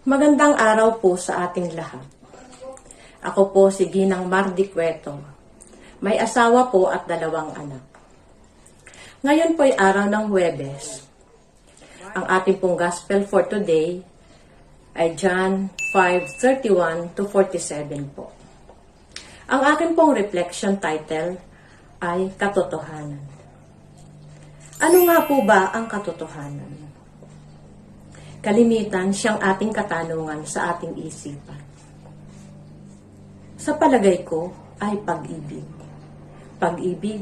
Magandang araw po sa ating lahat. Ako po si Ginang Mardi Cueto. May asawa po at 2 anak. Ngayon po ay araw ng Huwebes. Ang ating pong gospel for today ay John 5:31 to 47 po. Ang aking pong reflection title ay Katotohanan. Ano nga po ba ang katotohanan? Kalimitan siyang ating katanungan sa ating isipan. Sa palagay ko ay pag-ibig. Pag-ibig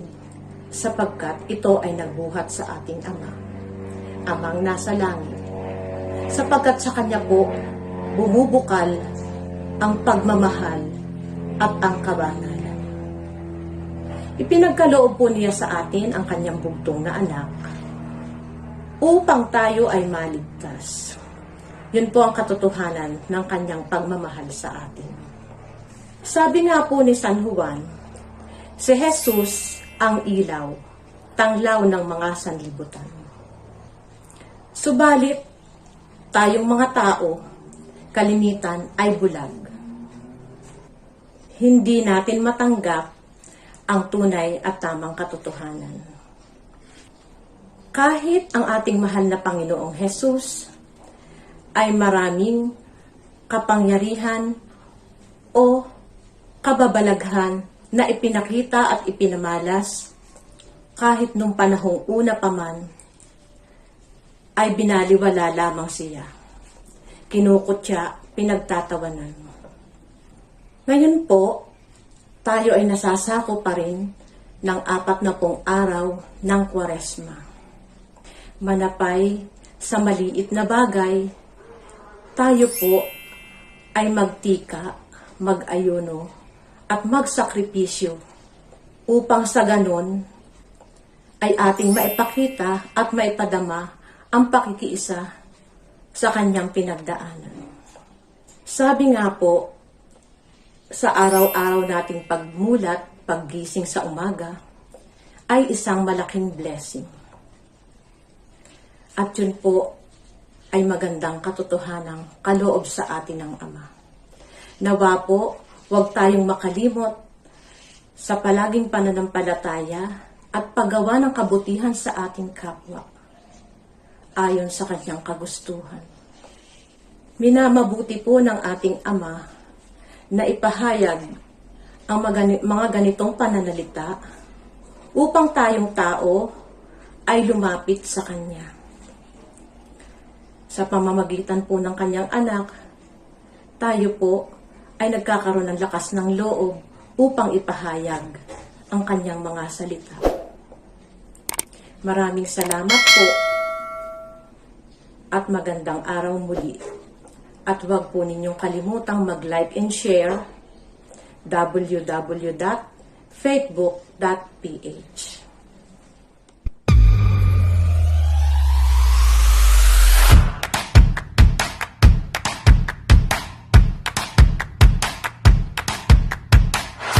sapagkat ito ay nagbuhat sa ating Ama, Amang nasa langit. Sapagkat sa Kanya po bumubukal ang pagmamahal at ang kabanalan. Ipinagkaloob po niya sa atin ang Kanyang bugtong na anak upang tayo ay maligtas. Yun po ang katotohanan ng Kanyang pagmamahal sa atin. Sabi nga po ni San Juan, si Jesus ang ilaw, tanglaw ng mga sanlibutan. Subalit, tayong mga tao, kalimitan ay bulag. Hindi natin matanggap ang tunay at tamang katotohanan. Kahit ang ating mahal na Panginoong Jesus ay maraming kapangyarihan o kababalaghan na ipinakita at ipinamalas, kahit nung panahong una pa man, ay binaliwala lamang siya. Kinukutya, pinagtatawanan. Ngayon po, tayo ay nasasako pa rin ng 40 araw ng Kwaresma. Manapay sa maliit na bagay, tayo po ay magtika, mag-ayuno, at magsakripisyo upang sa ganon ay ating maipakita at maipadama ang pakikiisa sa Kanyang pinagdaanan. Sabi nga po, sa araw-araw nating pagmulat, paggising sa umaga, ay isang malaking blessing. At yun po ay magandang katotohanang kaloob sa atin ng Ama. Nawa po, huwag tayong makalimot sa palaging pananampalataya at paggawa ng kabutihan sa ating kapwa, ayon sa Kanyang kagustuhan. Minamabuti po ng ating Ama na ipahayag ang mga ganitong pananalita upang tayong tao ay lumapit sa Kanya. Sa pamamagitan po ng Kanyang anak, tayo po ay nagkakaroon ng lakas ng loob upang ipahayag ang Kanyang mga salita. Maraming salamat po at magandang araw muli. At huwag po ninyong kalimutang mag-like and share www.faithbook.ph.